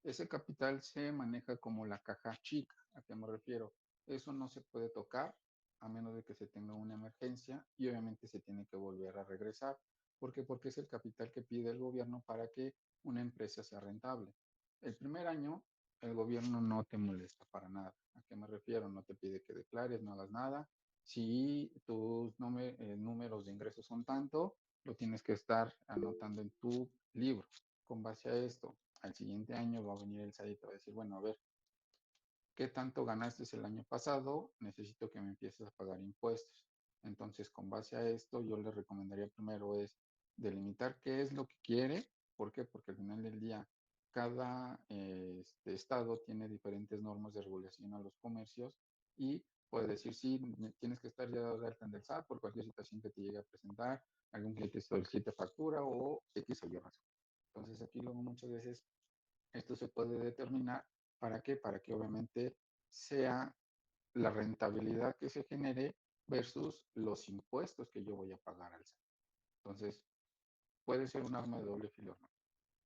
Ese capital se maneja como la caja chica. ¿A qué me refiero? Eso no se puede tocar a menos de que se tenga una emergencia y obviamente se tiene que volver a regresar. ¿Por qué? Porque es el capital que pide el gobierno para que una empresa sea rentable. El primer año el gobierno no te molesta para nada. ¿A qué me refiero? No te pide que declares, no hagas nada. Si tus números de ingresos son tanto, lo tienes que estar anotando en tu libro. Con base a esto, al siguiente año va a venir el SAT y te va a decir, bueno, a ver, ¿qué tanto ganaste el año pasado? Necesito que me empieces a pagar impuestos. Entonces, con base a esto, yo le recomendaría primero es delimitar qué es lo que quiere. ¿Por qué? Porque al final del día, cada estado tiene diferentes normas de regulación a los comercios y puede decir, sí, tienes que estar ya de alta en el SAT por cualquier situación que te llegue a presentar, algún cliente solicite factura o X o Y razón. Entonces, aquí luego muchas veces esto se puede determinar. ¿Para qué? Para que obviamente sea la rentabilidad que se genere versus los impuestos que yo voy a pagar al SAT. Entonces, puede ser un arma de doble filo, ¿no?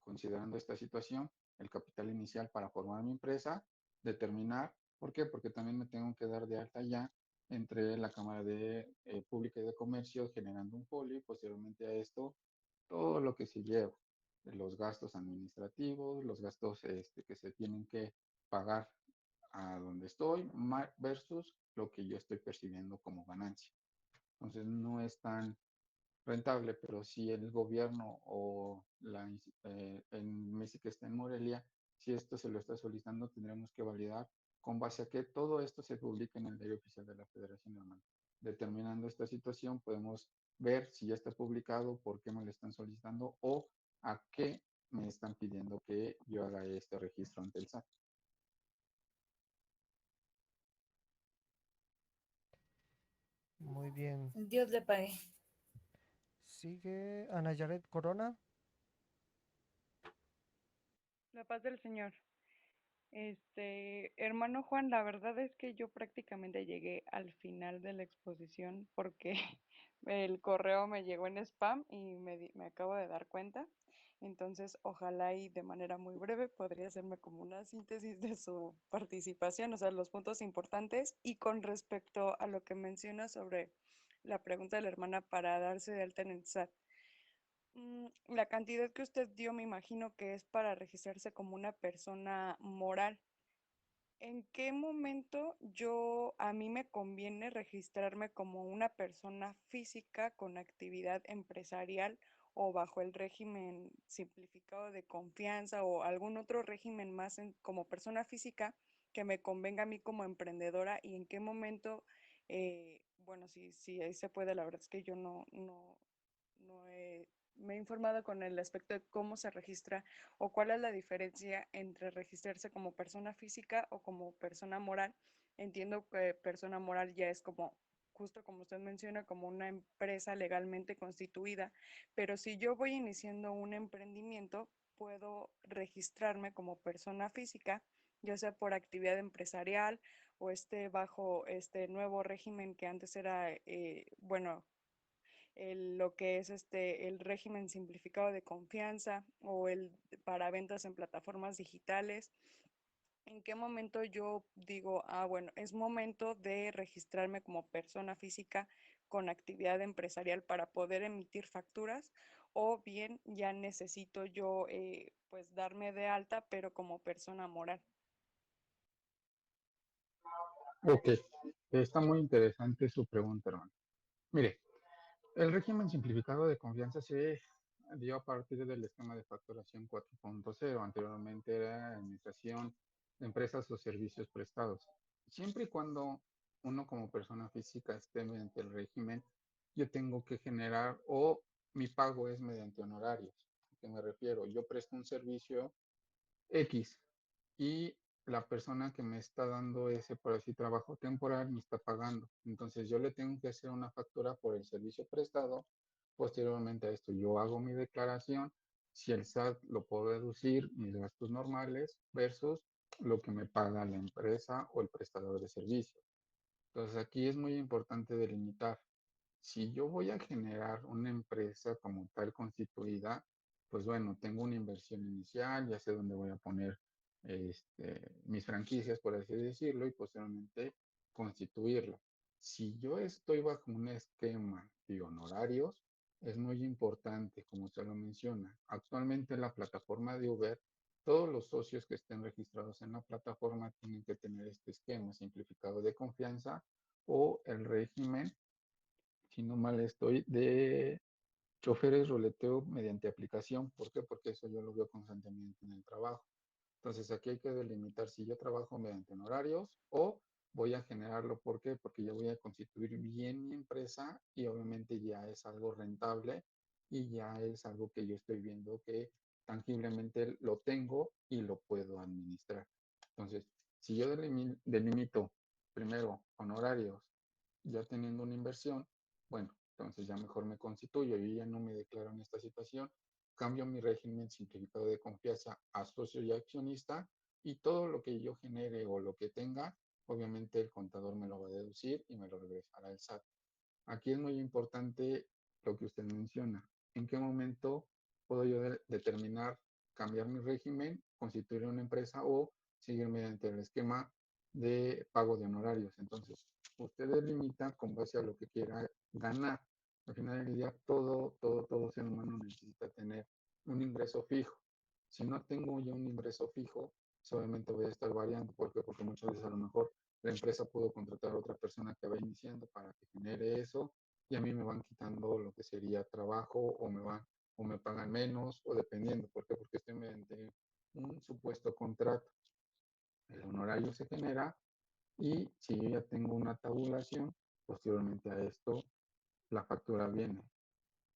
Considerando esta situación, el capital inicial para formar mi empresa, determinar, ¿por qué? Porque también me tengo que dar de alta ya entre la Cámara de Pública y de Comercio, generando un folio y posteriormente a esto, todo lo que se lleva, los gastos administrativos, los gastos que se tienen que pagar a donde estoy versus lo que yo estoy percibiendo como ganancia. Entonces no es tan rentable, pero si el gobierno o en Messi que está en Morelia, si esto se lo está solicitando, tendremos que validar con base a que todo esto se publique en el diario oficial de la Federación, hermano. Determinando esta situación, podemos ver si ya está publicado, por qué me lo están solicitando o a qué me están pidiendo que yo haga este registro ante el SAT. Muy bien. Dios le pague. Sigue Ana Yaret Corona. La paz del Señor. Hermano Juan, la verdad es que yo prácticamente llegué al final de la exposición porque el correo me llegó en spam y me acabo de dar cuenta. Entonces, ojalá y de manera muy breve podría hacerme como una síntesis de su participación, o sea, los puntos importantes. Y con respecto a lo que menciona sobre la pregunta de la hermana para darse de alta en el SAT. La cantidad que usted dio me imagino que es para registrarse como una persona moral. ¿En qué momento a mí me conviene registrarme como una persona física con actividad empresarial o bajo el régimen simplificado de confianza o algún otro régimen más como persona física que me convenga a mí como emprendedora y en qué momento, bueno, si ahí se puede, la verdad es que yo me he informado con el aspecto de cómo se registra o cuál es la diferencia entre registrarse como persona física o como persona moral. Entiendo que persona moral ya es como, justo como usted menciona, como una empresa legalmente constituida, pero si yo voy iniciando un emprendimiento, puedo registrarme como persona física, ya sea por actividad empresarial o bajo este nuevo régimen que antes era, bueno, lo que es el régimen simplificado de confianza o el para ventas en plataformas digitales. ¿En qué momento yo digo, bueno, es momento de registrarme como persona física con actividad empresarial para poder emitir facturas? O bien ya necesito yo pues darme de alta, pero como persona moral. Ok, está muy interesante su pregunta, hermano. Mire, el régimen simplificado de confianza se dio a partir del esquema de facturación 4.0. Anteriormente era administración de empresas o servicios prestados. Siempre y cuando uno como persona física esté mediante el régimen, yo tengo que generar o mi pago es mediante honorarios. ¿A qué me refiero? Yo presto un servicio X y la persona que me está dando ese, por así, trabajo temporal me está pagando. Entonces yo le tengo que hacer una factura por el servicio prestado. Posteriormente a esto yo hago mi declaración. Si el SAT lo puedo deducir, mis gastos normales versus lo que me paga la empresa o el prestador de servicio. Entonces aquí es muy importante delimitar. Si yo voy a generar una empresa como tal constituida, pues bueno, tengo una inversión inicial, ya sé dónde voy a poner mis franquicias, por así decirlo, y posteriormente constituirla. Si yo estoy bajo un esquema de honorarios, es muy importante, como usted lo menciona. Actualmente en la plataforma de Uber, todos los socios que estén registrados en la plataforma tienen que tener este esquema simplificado de confianza o el régimen, si no mal estoy, de choferes ruleteo mediante aplicación. ¿Por qué? Porque eso yo lo veo constantemente en el trabajo. Entonces aquí hay que delimitar si yo trabajo mediante horarios o voy a generarlo. ¿Por qué? Porque yo voy a constituir bien mi empresa y obviamente ya es algo rentable y ya es algo que yo estoy viendo que tangiblemente lo tengo y lo puedo administrar. Entonces, si yo delimito primero honorarios, ya teniendo una inversión, bueno, entonces ya mejor me constituyo, yo ya no me declaro en esta situación, cambio mi régimen simplificado de confianza a socio y accionista y todo lo que yo genere o lo que tenga, obviamente el contador me lo va a deducir y me lo regresará el SAT. Aquí es muy importante lo que usted menciona. ¿En qué momento puedo yo determinar cambiar mi régimen, constituir una empresa o seguir mediante el esquema de pago de honorarios? Entonces, usted delimita con base a lo que quiera ganar. Al final del día, todo ser humano necesita tener un ingreso fijo. Si no tengo yo un ingreso fijo, solamente voy a estar variando. ¿Por qué? Porque muchas veces a lo mejor la empresa pudo contratar a otra persona que va iniciando para que genere eso y a mí me van quitando lo que sería trabajo o me pagan menos o dependiendo. ¿Por qué? Porque estoy mediante un supuesto contrato. El honorario se genera y si yo ya tengo una tabulación, posteriormente a esto, la factura viene.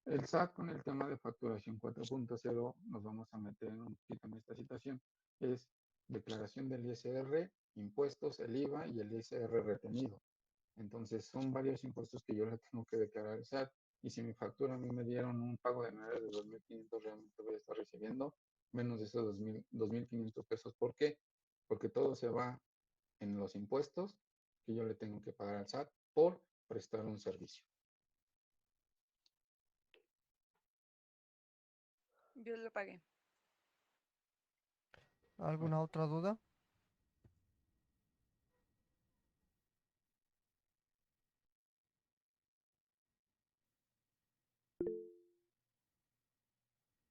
El SAT con el tema de facturación 4.0 nos vamos a meter un poquito en esta situación. Es declaración del ISR, impuestos, el IVA y el ISR retenido. Entonces son varios impuestos que yo le tengo que declarar al SAT y si mi factura a mí me dieron un pago de 9 de 2.500, realmente voy a estar recibiendo menos de esos 2.500 pesos. ¿Por qué? Porque todo se va en los impuestos que yo le tengo que pagar al SAT por prestar un servicio. Yo lo pagué. ¿Alguna otra duda?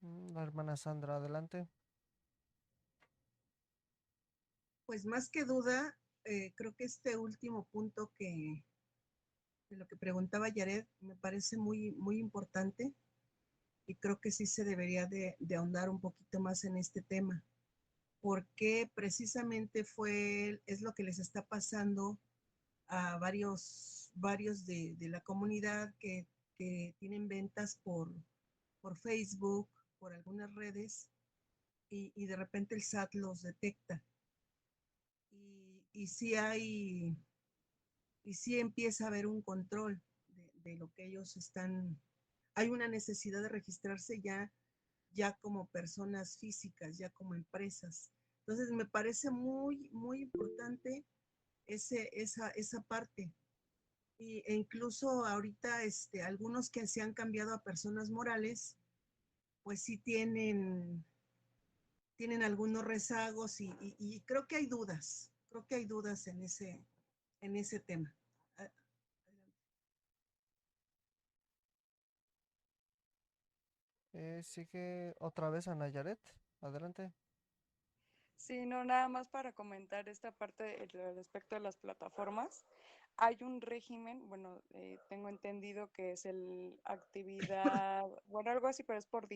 La hermana Sandra, adelante. Pues más que duda, creo que este último punto de lo que preguntaba Yared me parece muy, muy importante y creo que sí se debería de ahondar un poquito más en este tema, porque precisamente es lo que les está pasando a varios de la comunidad que tienen ventas por Facebook, por algunas redes, y de repente el SAT los detecta. Y sí y sí empieza a haber un control de lo que ellos están. Hay una necesidad de registrarse ya como personas físicas, ya como empresas. Entonces me parece muy, muy importante esa parte. E incluso ahorita algunos que se han cambiado a personas morales, pues sí tienen algunos rezagos y creo que hay dudas en ese tema. Sigue otra vez Ana Yaret. Adelante. Sí, no, nada más para comentar esta parte respecto a las plataformas. Hay un régimen, bueno, tengo entendido que es el actividad, bueno, algo así, pero es por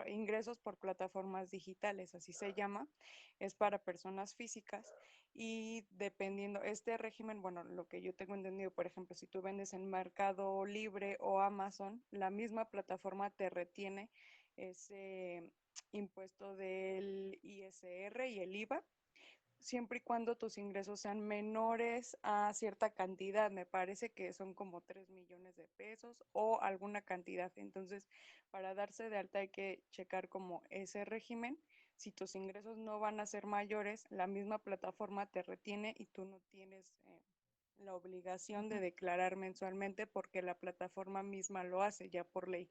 ingresos por plataformas digitales, así se llama, es para personas físicas y dependiendo, este régimen, bueno, lo que yo tengo entendido, por ejemplo, si tú vendes en Mercado Libre o Amazon, la misma plataforma te retiene ese impuesto del ISR y el IVA, siempre y cuando tus ingresos sean menores a cierta cantidad, me parece que son como 3 millones de pesos o alguna cantidad. Entonces, para darse de alta hay que checar como ese régimen. Si tus ingresos no van a ser mayores, la misma plataforma te retiene y tú no tienes la obligación de declarar mensualmente porque la plataforma misma lo hace ya por ley.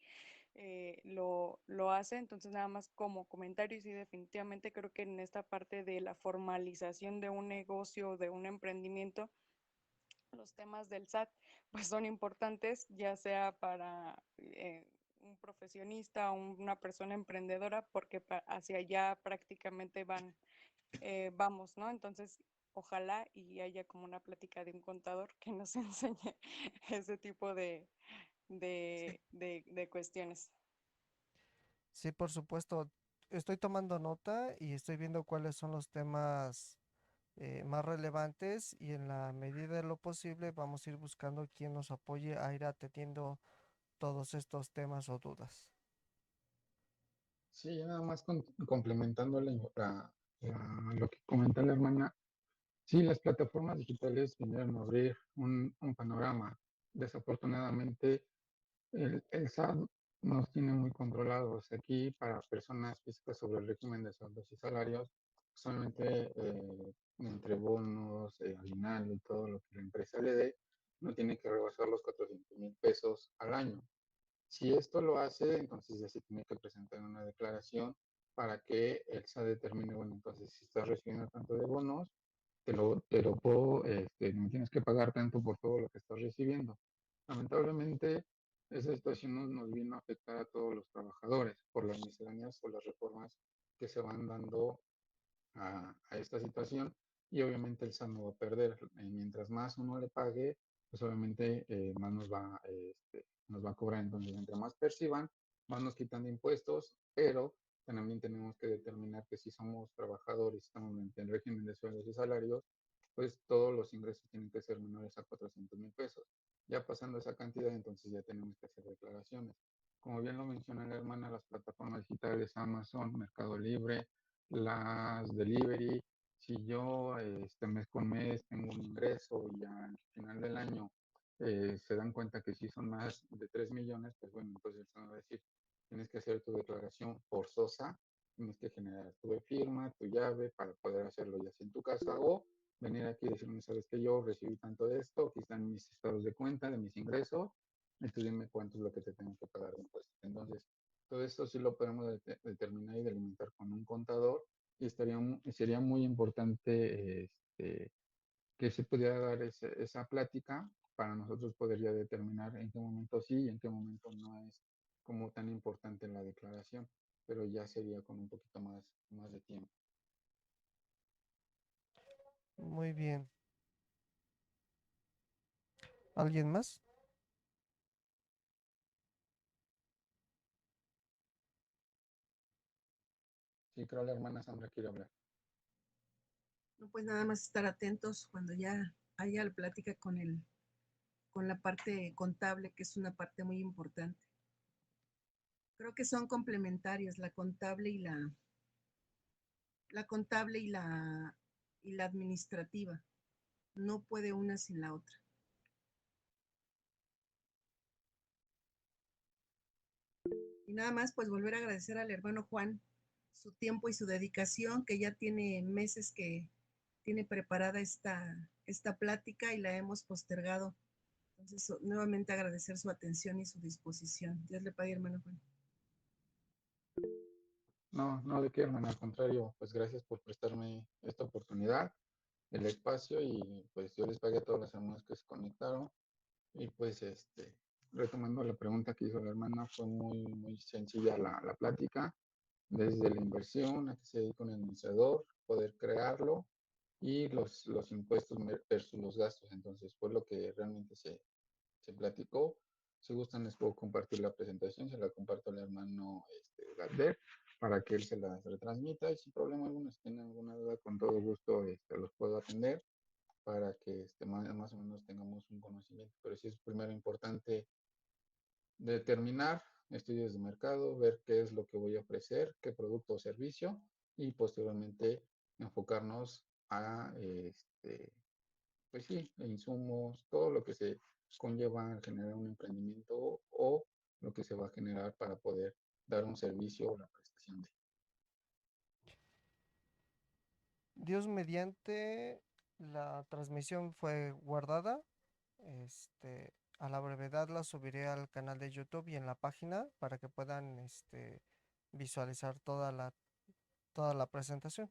Lo hace. Entonces, nada más como comentario, y sí, definitivamente creo que en esta parte de la formalización de un negocio, de un emprendimiento, los temas del SAT pues son importantes, ya sea para un profesionista o una persona emprendedora, porque hacia allá prácticamente vamos, ¿no? Entonces, ojalá y haya como una plática de un contador que nos enseñe ese tipo Sí. de cuestiones. Sí, por supuesto. Estoy tomando nota y estoy viendo cuáles son los temas más relevantes y en la medida de lo posible vamos a ir buscando quien nos apoye a ir atendiendo todos estos temas o dudas. Sí, nada más complementando lo que comenta la hermana. Sí, las plataformas digitales vinieron a abrir un panorama. Desafortunadamente, el SAT nos tiene muy controlados. Aquí, para personas físicas sobre el régimen de sueldos y salarios, solamente entre bonos, aguinaldo y todo lo que la empresa le dé, no tiene que rebasar los 400,000 pesos al año. Si esto lo hace, entonces ya se tiene que presentar una declaración para que el SAT determine, bueno, entonces si estás recibiendo tanto de bonos, te lo puedo, me tienes que pagar tanto por todo lo que estás recibiendo. Lamentablemente, esa situación nos vino a afectar a todos los trabajadores por las misceláneas o las reformas que se van dando a esta situación y obviamente el SAT no va a perder. Mientras más uno le pague, pues obviamente más nos va a cobrar. Entonces, entre más perciban, más nos quitan de impuestos, pero también tenemos que determinar que si somos trabajadores, estamos en el régimen de sueldos y salarios, pues todos los ingresos tienen que ser menores a 400,000 pesos. Ya pasando esa cantidad, entonces ya tenemos que hacer declaraciones. Como bien lo menciona la hermana, las plataformas digitales, Amazon, Mercado Libre, las delivery, si yo mes con mes tengo un ingreso y al final del año se dan cuenta que sí son más de 3 millones, pues bueno, entonces van a decir, tienes que hacer tu declaración forzosa, tienes que generar tu firma, tu llave para poder hacerlo ya sea en tu casa o venir aquí y decirme, sabes que yo recibí tanto de esto, aquí están mis estados de cuenta de mis ingresos, entonces dime cuánto es lo que te tengo que pagar de impuestos. Entonces, todo esto sí lo podemos determinar y delimitar con un contador y sería muy importante que se pudiera dar esa plática para nosotros poder ya determinar en qué momento sí y en qué momento no es como tan importante la declaración, pero ya sería con un poquito más de tiempo. Muy bien. ¿Alguien más? Sí, creo la hermana Sandra quiere hablar. No, pues nada más estar atentos cuando ya haya la plática con la parte contable, que es una parte muy importante. Creo que son complementarias la contable la contable y la administrativa. No puede una sin la otra. Y nada más, pues volver a agradecer al hermano Juan su tiempo y su dedicación, que ya tiene meses que tiene preparada esta plática y la hemos postergado. Entonces, nuevamente agradecer su atención y su disposición. Dios le pague, hermano Juan. No, no de qué, hermana, al contrario, pues gracias por prestarme esta oportunidad, el espacio y pues yo les pagué a todas las hermanas que se conectaron y pues retomando la pregunta que hizo la hermana, fue muy sencilla la plática, desde la inversión, a que se dedica un administrador, poder crearlo y los impuestos versus los gastos. Entonces fue lo que realmente se platicó. Si gustan, les puedo compartir la presentación, se la comparto al hermano Galder para que él se la retransmita y sin problema alguno, si tienen alguna duda, con todo gusto los puedo atender para que más o menos tengamos un conocimiento. Pero sí es primero importante determinar estudios de mercado, ver qué es lo que voy a ofrecer, qué producto o servicio y posteriormente enfocarnos a, pues sí, insumos, todo lo que se conlleva a generar un emprendimiento o lo que se va a generar para poder dar un servicio o la prestación de. Dios mediante, la transmisión fue guardada. A la brevedad la subiré al canal de YouTube y en la página para que puedan visualizar toda la presentación.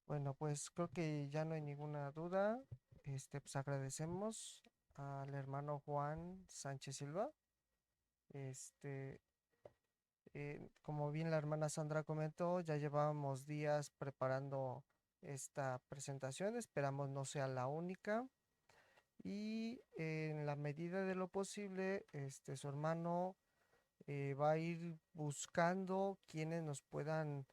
Bueno, pues creo que ya no hay ninguna duda. Pues agradecemos al hermano Juan Sánchez Silva. Este, como bien la hermana Sandra comentó, ya llevábamos días preparando esta presentación, esperamos no sea la única. Y en la medida de lo posible, su hermano va a ir buscando quienes nos puedan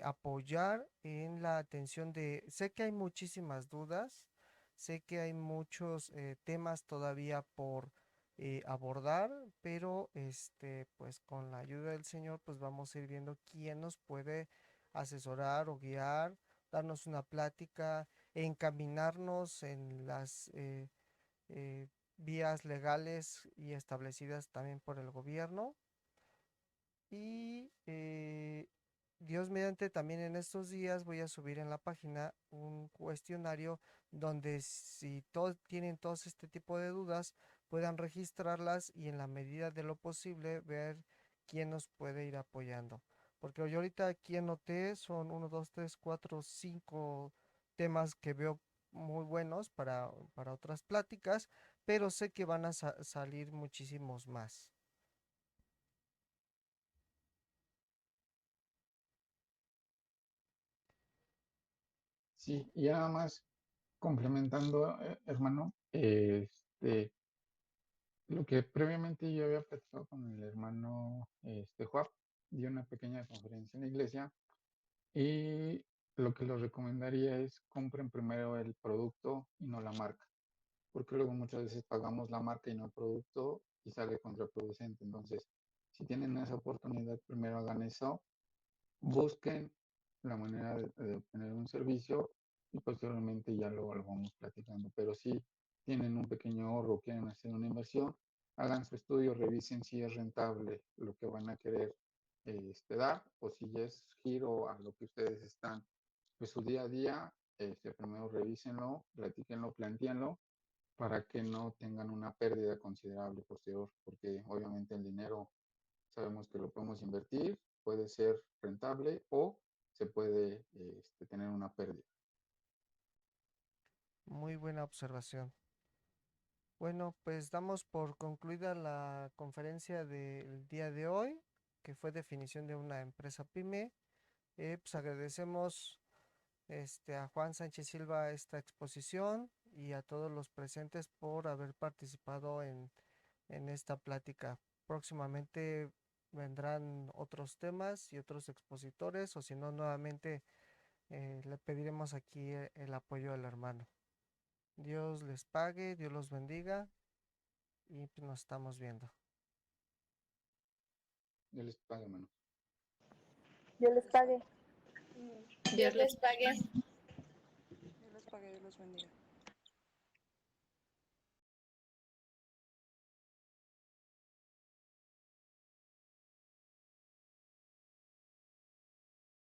apoyar en la atención de... Sé que hay muchísimas dudas, sé que hay muchos temas todavía por abordar, pero pues con la ayuda del Señor, pues vamos a ir viendo quién nos puede asesorar o guiar, darnos una plática, encaminarnos en las vías legales y establecidas también por el gobierno. Y Dios mediante, también en estos días voy a subir en la página un cuestionario donde si todos tienen todos este tipo de dudas, puedan registrarlas y en la medida de lo posible ver quién nos puede ir apoyando. Porque yo ahorita aquí anoté, son 1, 2, 3, 4, 5 temas que veo muy buenos para otras pláticas, pero sé que van a salir muchísimos más. Sí, y nada más complementando, hermano, lo que previamente yo había platicado con el hermano Juan, dio una pequeña conferencia en la iglesia y lo que les recomendaría es compren primero el producto y no la marca, porque luego muchas veces pagamos la marca y no el producto y sale contraproducente. Entonces, si tienen esa oportunidad, primero hagan eso, busquen la manera de obtener un servicio y posteriormente ya luego lo vamos platicando. Pero si tienen un pequeño ahorro, quieren hacer una inversión, hagan su estudio, revisen si es rentable lo que van a querer dar o si ya es giro a lo que ustedes están, pues su día a día, primero revísenlo, platíquenlo, plantéenlo para que no tengan una pérdida considerable posterior, porque obviamente el dinero sabemos que lo podemos invertir, puede ser rentable o se puede tener una pérdida. Muy buena observación. Bueno, pues damos por concluida la conferencia del día de hoy, que fue definición de una empresa pyme. Pues agradecemos a Juan Sánchez Silva esta exposición y a todos los presentes por haber participado en esta plática. Próximamente vendrán otros temas y otros expositores, o si no, nuevamente le pediremos aquí el apoyo al hermano. Dios les pague, Dios los bendiga y pues nos estamos viendo. Yo les pago, hermano. Dios les pague. Dios les pague. Dios los pague, Dios los bendiga.